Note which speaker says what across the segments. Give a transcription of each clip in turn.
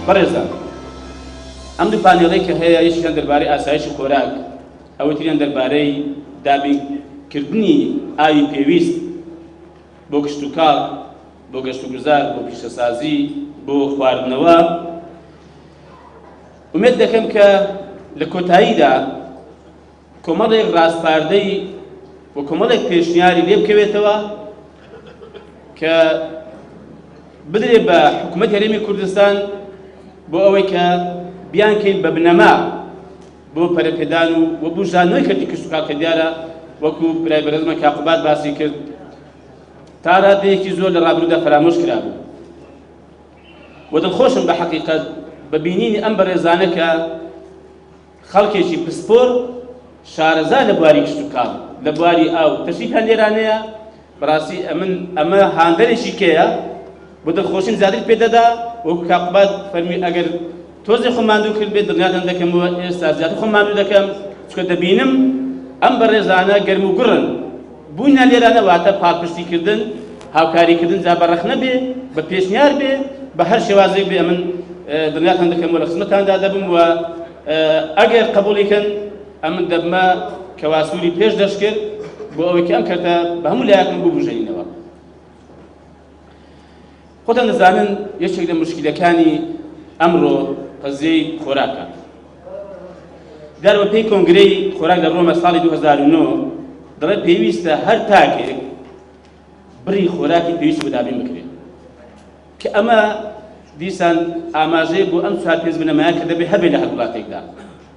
Speaker 1: بەڕێزان ئەم دوو پانێڵەی کە هەیە یەکیان دەربارەی ئاسایشی خۆراک ئەوەتریان دەربارەی دابینکردنی ئاوی پێویست بۆ کشت و کاڵ بۆ گەشت و گوزار بۆ پیشەسازی بۆ خواردنەوە ئومێد دەکەم کە لە کۆتاییدا کۆمەڵێک ڕاستپاردەی و کۆمەڵێک پێشنیاری لێ بکەوێتەوە کە بدرێ بە حکوومەت هەرێمی کوردستان بۆ ئەوەی کە بیانکەین بە بنەما بۆ پەرەپێدان و بۆ ژانەوەی کەرتی کشت و کاڵ کە دیارە وەکو برای بەرەزمە کاقوبات باسی کرد تا ڕادەیەکی زۆر لە ڕابردوودا فرامۆش کرابوو و دڵخۆشم بە حەقیقەت بە بینینی ئەم بەڕێزانە کە خەڵکێکی پسپۆر شارەزا لە بواری کشت و کاڵ لە بواری ئاو تەشریفیان لێرانەیە بەڕاستی ئەمە هاندەرێکی کێیە بۆ دڵخۆشیم زیاتر پێدەدا وەکو کاقوبات فەرمی ئەگەر تۆزێ خۆم ماندوو کرد بێت دڵنیاتان دەکەمەوە ئێستا زیاتر خۆم ماندوو دەکەم چونکە دەبینم ئەم بەڕێزانە گەرم و گوڕن بووینە لێرانە واتە پاڵپشتیکردن هاوکاریکردن جا بەڕەخ نەبێ بە پێشنیار بێ بە هەر شێوازێک بێ من دڵنیاتان دەکەمەوە لە خزمەتاندا دەبم و ئەگەر قبوڵیکەن ئەمن دەبمە کەواسووری پێش دەشکرد بۆ ئەوەی کە ئەم کەرتە بە هەموو لایەکم ببوژێنینەوە. خۆتان دەزانن یەکێک لە مشکلەکانی ئەمڕۆ قەزیەی خۆراکە. دیارەوە پێی کۆنگرەی خۆراک لە ڕۆمە ساڵی 2009 دەڵێ پێویستە هەر تاکێک بڕی خۆراکی پێویست بەدابین بکرێت کە ئەمە دیسان ئاماژەیە بۆ ئەم چوار پێنج بنەمایە کە دەبێت هەبێت لە هەر وڵاتێکدا.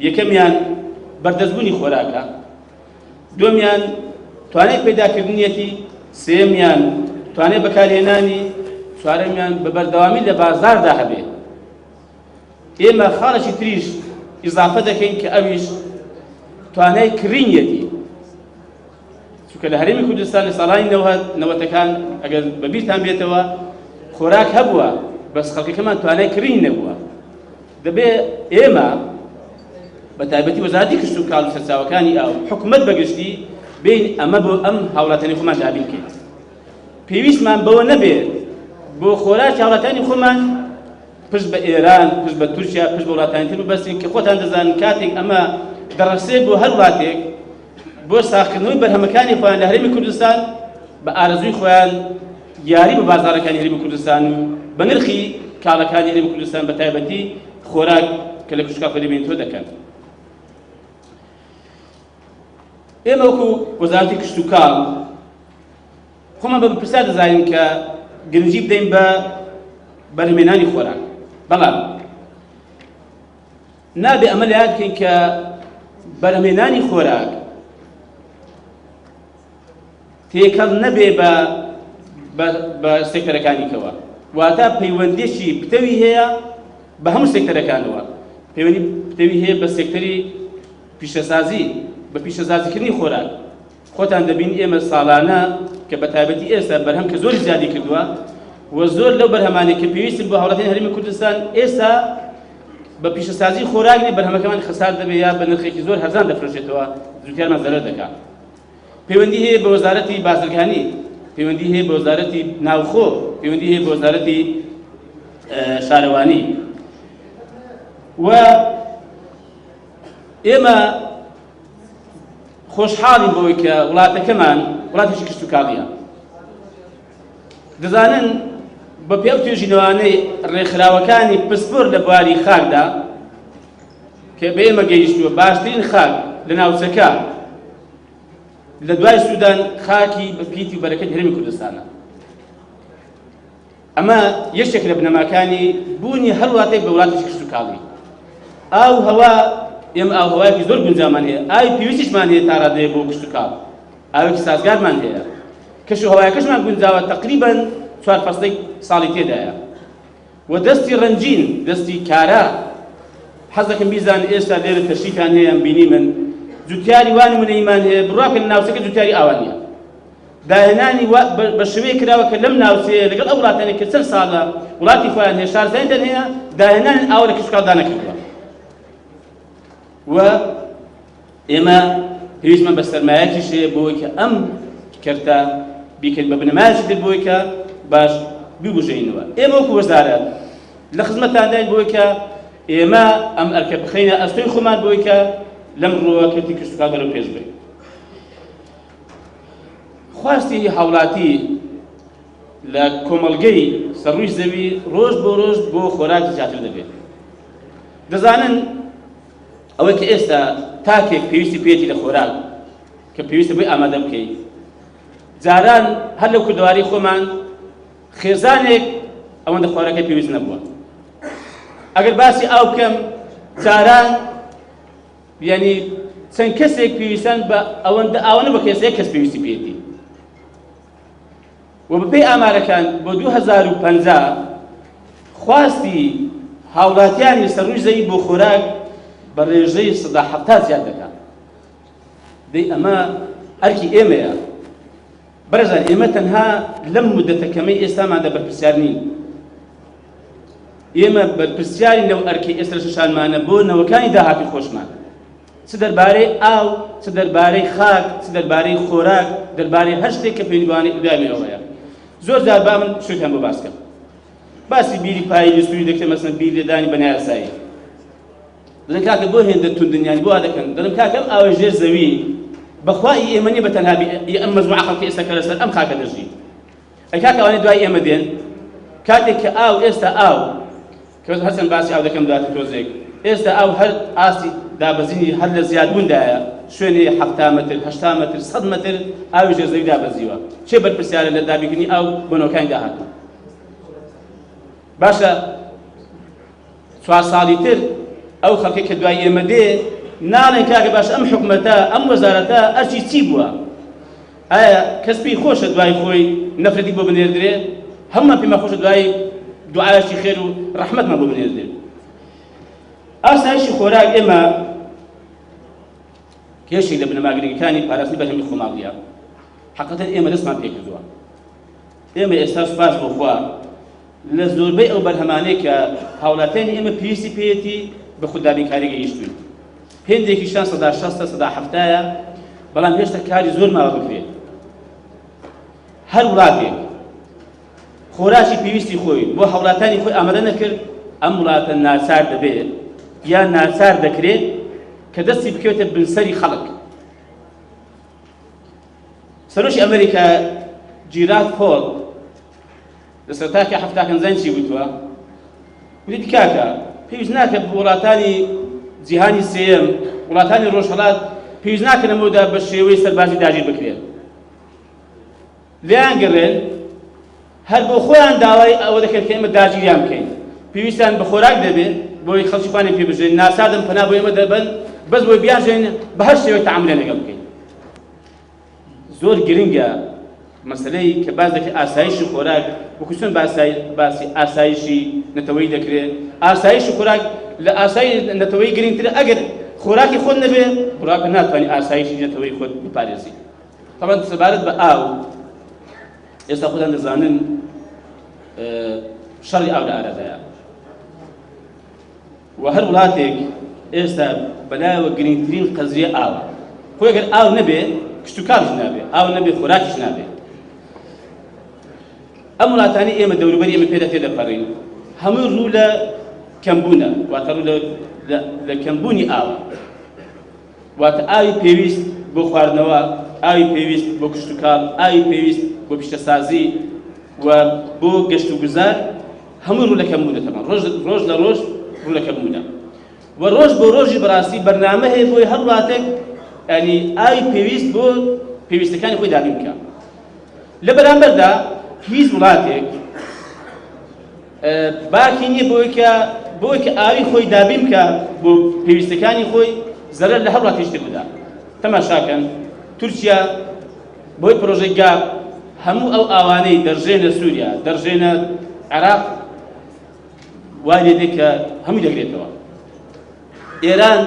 Speaker 1: یەکەمیان بەردەستبوونی خۆراکە، دووەمیان توانای پەیداکردنیەتی، سێمیان توانای بەکارهێنانی، چوارەمیان بە بەردەوامی لە بازاردا هەبێت. ئێمە خاڵێکی تریش ئیزافە دەکەین کە ئەویش توانای کڕینیەتی، چونکە لە هەرێمی کوردستان لە ساڵانی نەوەتەکان ئەگەر بەبیرتان بێتەوە خۆراک هەبووە بەس خەڵکەکەمان توانای کڕین نەبووە. دەبێت ئێمە بە تایبەتی وەزارەتی کشت و کاڵ و سەرچاوەکانی ئاو حکوومەت بەگشتی بین ئەمە بۆ ئەم هاوڵاتیانی خۆمان دابین بکەین. پێویستمان بەوە نەبێت بۆ خۆراکی هاوڵاتیانی خۆمان پشت بە ئێران، پشت بە تورکیا، پشت بە وڵاتانی تر ببەستین کە خۆتان دەزانن کاتێک ئەمە دەڕەسێت بۆ هەر وڵاتێک بۆ ساختکردنەوەی بەرهەمەکانی خۆیان لە هەرێمی کوردستان بە ئارەزووی خۆیان یاری بە بازاڕەکانی هەرێمی کوردستان و بە نرخی کاڵەکانی هەرێمی کوردستان بە تایبەتی خۆراک کە لە کشت و کاڵ دەبێنێتەوە دەکەن. ئێمە وەکو وەزارەتی کشت و کاڵ خۆمان بە پرسا دەزانین کە گرنگی بدەین بە بەرهەمهێنانی خۆراک، بەڵام نابێ ئەمە لە یاد بکەین کە بەرهەمهێنانی خۆراک تێکەڵ نەبێ بە سێکتەرەکانیکەوە، واتە پەیوەندیشی پتەوی هەیە بە هەموو سێکتەرەکانەوە. پەیوەندی پتەوی هەیە بە سێکتەری پیشەسازی، بە پیشەسازیکردنی خۆراک. خۆتان دەبین ئێمە ساڵانە کە بە تایبەتی ئێستا بەرهەم کە زۆری زیادی کردووە و زۆر لەو بەرهەمانێک کە پێویستن بۆ هاوڵاتیانی هەرێمی کوردستان ئێستا بە پیشەسازی خۆراکی بەرهەمەکەمان خەسار دەبێت یا بە نرخێکی زۆر هەرزان دەفرۆشێتەوە، زووتیارمان زەرەر دەکات. پەیوەندی هەیە بە وەزارەتی بازرگانی، پەیوەندی هەیە بە وەزارەتی ناوخۆ، پەیوەندی هەیە بە وەزارەتی شارەوانی. و ئێمە خۆشحاڵین بەوەی کە وڵاتەکەمان وڵاتێکی کشت و کاڵیە. دەزانن بە پێو توێژینەوانەی ڕێکخراوەکانی پسپۆر لە بواری خاکدا کە بە ئێمە گەیشتووە باشترین خاک لە ناوچەکە لە دوای سوودان خاکی بەپیتی و بەرەکەتی هەرێمی کوردستانە. ئەمە یەکێک لە بنەماکانی بوونی هەر وڵاتێک بە وڵاتێکی کشت و کاڵی. ئاو هەوا ئێمە ئاو هەوایەکی زۆر گونجامان هەیە، ئاوی پێویستیشمان هەیە تا ڕادەیە بۆ کشت و کاڵ، ئاوێکی سازگارمان هەیە، کەش و هەوایەکەشمان گونجاوە تەقریبەن 4 فەسڵێک ساڵی تێدایە و دەستی ڕەنجین، دەستی کارە. حەز دەکەم بیزانن ئێستا لێرە تەشریفیان هەیە بینی من جوتیاری وانی منەیمان هەیە بڕاکە لە ناوچەکە جوتیاری ئاوان نییە. داهێنانی بە شێوەیە کراوە کە لەم ناوچەیە لەگەڵ ئەو وڵاتانێک کە چەند ساڵە وڵاتی خۆیان هەیە شارەزاییان هەیە داهێنانی ئاو لە کشت و کاڵ دانەکردووە. و ئێمە پێویستمان بە سەرمایەکیش هەیە بۆی کە ئەم کەرتە بیکەین بە بنەمایەکی تر بۆی کە باش ببوژێنەوە. ئێمە وەکو وەزارەت لە خزمەتانداین بۆی کە ئێمە ئەم ئەرکە بخەینە ئەستۆی خۆمان بۆی کە لەم ڕۆکەتی کشتکار بەرەو پێش بێت. خواستی هاوڵاتی لە کۆمەڵگەی سەرڕووی زەوی ڕۆژ بۆ ڕۆژ بۆ خۆراک زیاتر دەبێت. دەزانن ئەوەی کە ئێستا تاکێک پێویستی پێێتی لە خۆراک کە پێویستە بۆی ئامادە بکەیت، جاران هەر لەو کردواری خۆمان خێزانێک ئەوەندە خۆراکەی پێویست نەبووە. ئەگەر باسی ئاو بکەم، جاران یعنی چەند کەسێک پێویستن بە ئەوەندە ئاوە بە کەسێک کەس پێویستی پێێتی. و بەپێی ئامارەکان بۆ 2050 خواستی هاوڵاتیانی سەرڕووی زەوی بۆ خۆراک بە ڕێژەی 170 زیاد دەکات. دەی ئەمە ئەرکی ئێمەیە. بەرەزان ئێمە تەنها لەم مودەتە کەمەی ئێستاماندا بەرپرسیار نین. ئێمە بەرپرسیاری لەو ئەرکی ئێستا شەشانمانە بۆ نەوەکانی داهاتی خۆشمان، چ دەربارەی ئاو، چ دەربارەی خاک، چ دەربارەی خۆراک، دەربارەی هەر شتێک کە پەیوەندی ئەوەیە. زۆر جار با من شتێکیان بۆ باس بکەم. باسی بیری پایی لەسووری دەکرێت، مەسەڵەن بیر لێدانی بە نایاسایی. دەڵێن کاکە بۆ هێندە توندنیانی بۆ وا دەکەن. دەڵێم کاکە ئەم ئاوە ژێر زەوی بەخوای ئێمە نیە بەتەنها ئەم مەجموعە خەڵکی ئێستا کە لەسەر ئەم خاکە دەژین. ئەی کاکە ئەوانەی دوای ئێمە دێن، کاتێک کە ئاو ئێستا ئاو کە هەرچەند باسی ئاو دەکەم دواتر تۆزێک، ئێستا ئاو هەر ئاستی دابەزینی هەر لە زیادبووندایە، شوێنی 70 مەتر 80 مەتر 100 مەتر ئاوی ژێر زەوی دابەزیوە. چێ بەرپرسیارە لە دابیکردنی ئاو بۆ نەوەکانی داهاتوو؟ باشە 4 ساڵی تر ئەو خەڵکی کە دوای ئێمە دێ ناڵێن کاکە باشە ئەم حکومەتە ئەم وەزارەتە ئەرچی چی بووە؟ ئایا کەس پێی خۆشە دوای خۆی نەفرەتی بۆ بنێردرێ؟ هەمومان پێمان خۆشە دوای دوعایەکی خێر و ڕەحمەتمان بۆ بنێردرێ. ئاسایشی خۆراک ئێمە کێشێک لە بنەماگرێکەکانی پاراستنی بەرهەمی خۆماڵیە. حەقیقەتەن ئێمە دەستمان پێ کردووە. ئێمە ئێستا سوپاس بۆ خوا لە زۆربەی ئەو بەرهەمانەی کە هاوڵاتیانی ئێمە پێویستی پێیەتی بە خوددابینکاری گەیشتوین. هێندێکیشان 160 170ە، بەڵام هێشتا کاری زۆر ماوە بکرێت. هەر وڵاتێک خۆراکی پێویستی خۆی بۆ هاوڵاتانی خۆی ئامادە نەکرد، ئەم وڵاتە ناچار دەبێت یان ناچار دەکرێت کە دەستی بکەوێتە بنسەری خەڵک. سەرۆشی ئەمریکا جیرات پۆل لە سەرتاکە هەفتاکەنزان چی وتووە؟ وتی کاکە پێویست ناکات بە وڵاتانی جیهانی سێیەم، وڵاتانی ڕۆژهەڵات پێویست ناکەن ئەمەوەدا بە شێوەی سەربازی داگیر بکرێن. لێیان گەڕێن هەر بۆ خۆیان داوای ئەوە دەکرد کە ئێمە داگیریان بکەین. پێویستیان بە خۆراک دەبێت بۆی خەڵکی خوانێک پێ بژێن، ناسادم پەنا بۆ ئێمە دەبن بەس بۆی بیانژێن بە هەر شێوەی تەعاملێن لەگەڵ بکەین. زۆر گرنگە مەسەلەی کە باز دەکرێت ئاسایشی خۆراک، وەکو چۆن باسی ئاسایشی نەتەوەیی دەکرێت. ئاسایشی خۆراک لە ئاسایی نەتەوەیی گرنگترە. ئەگەر خۆراکی خۆت نەبێ، خۆراکە ناتوانێت ئاسایشی نەتەوەیی خۆت بپارێزی. طبعا سەبارەت بە ئاو، ئێستا خۆتان دەزانن شەڕی ئاو لە ئارادەیە و هەر وڵاتێک ئێستا بەلایەوە گرنگترین قەزیە ئاوە. خۆی ئەگەر ئاو نەبێ کشتوکاریش نابێ، ئاو نەبێ خۆراکیش نابێ. ئەم وڵاتانی ئێمە دەوروبەری ئێمە پێدا تێدەپەڕین هەموو ڕوو لە کەمبوونە، واتە ڕوو لە کەمبوونی ئاوە. واتە ئاوی پێویست بۆ خواردنەوە، ئاوی پێویست بۆ کشتوکاڵ، ئاوی پێویست بۆ پیشەسازی و بۆ گەشت و گوزار هەموو ڕوو لە کەمبوونە. تەمان ڕۆژ لە ڕۆژ ڕوو لە کەمبوونە و ڕۆژ بۆ ڕۆژی بەڕاستی بەرنامە هەیە بۆی هەر وڵاتێک ینی ئاوی پێویست بۆ پێویستەکانی خۆی دابین بکە. لە بەرامبەردا هیچ وڵاتێک باکی نییە بۆی کە ئاوی خۆی دابین بکە بۆ پێویستەکانی خۆی زەرەر لە هەر وڵاتی شتێک بدا. تەماشاکەن تورکیا بۆی پرۆژەی گاپ هەموو ئەو ئاوانەی دەڕژێنە سووریا، دەڕژێنە عێراق، وای لێ دێت کە هەمووی دەگرێتەوە. ئێران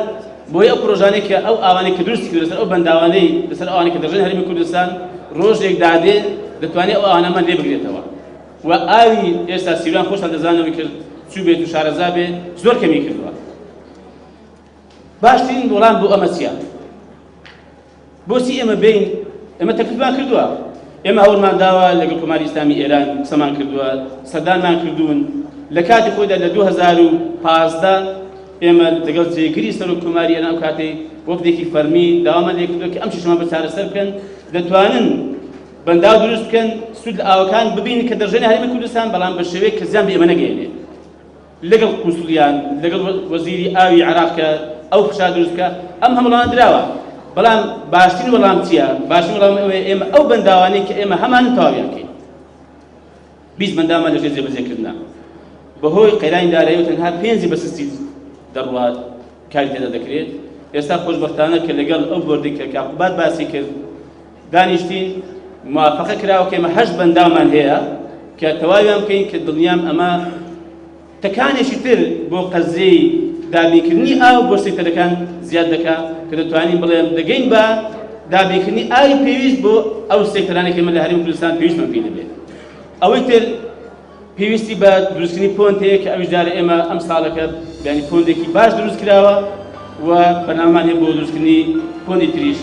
Speaker 1: بۆی ئەو پرۆژانەی کە ئەو ئاوانەی کە دروستی کرد لەسەر ئەو بەنداوانەی لەسەر ئەوانەی کە دەڕژێن هەرێمی کوردستان ڕۆژێک دادێ دەتوانێت ئەو ئاوانەمان لێ بگرێتەوە. و ئاوی ئێستا سیروان خۆشتان دەزانەوەی کرد چوو بێت و شارەزا بێ زۆر کەمی کردووە. باشترین وەڵام بۆ ئەمە چییە؟ بۆچی ئێمە بین؟ ئێمە تەکلیفمان کردووە، ئێمە هەوڵمان داوە لەگەڵ کۆماری ئیسلامی ئێران قسەمان کردووە، سەردانمان کردوون، لە کاتی خۆیدا لە 2015 ئێمە لەگەڵ جێگیری سەرۆککۆماری ئەو کاتەی وەفدێکی فەرمی داوامان لێ کردووە کە ئەم شەشەمە بەچارەسەر بکەن دەتوانن بەنداو دروست بکەن سوود لە ئاوەکان ببینن کە دەژێنێ هەرێمی کوردستان بەڵام بە شێوەیەک کە زیان بە ئێمە نەگەێنێ لەگەڵ قونسوڵیان لەگەڵ وەزیری ئاوی عێراق کە ئەو خشا دروست بکە ئەم هەموڵانە دراوە بەڵام باشترین وەڵام چییە؟ باشترین وەڵام ئەوەیە ئێمە ئەو بەنداوانەی کە ئێمە هەمان تەواویان کەین 20 بەندامان لەژێر جێبەجێکردنا بەهۆی قەیرانی دارایی و تەنها 5 بە سستی دەڕوات کاری تێدا دەکرێت ئێستا خۆشبەختانە کە لەگەڵ ئەو بۆردی کە کاقوبات باسی کرد دانیشتی موافقە کراوە کە ئێمە 8 بەندامان هەیە کە تەواویان بکەین کە دڵنیام ئەمە تەکانێکی تر بۆ قەزەی دابینکردنی ئاو بۆ سێکتەرەکان زیاد دەکات کە دەتوانین بڵێن دەگەین بە دابینکردنی ئاوی پێویست بۆ ئەو سێکتەرانێک ئێمە لە هەرێمی کوردستان پێویستمان پێ دەبێت ئەوەی تر پێویستی بە دروستکردنی پۆنت هەیە کە ئەویش دارە ئێمە ئەم ساڵەکە ینی پۆندێکی باش دروست کراوە و بەنامەمان هەیە بۆ دروستکردنی پۆندی تریش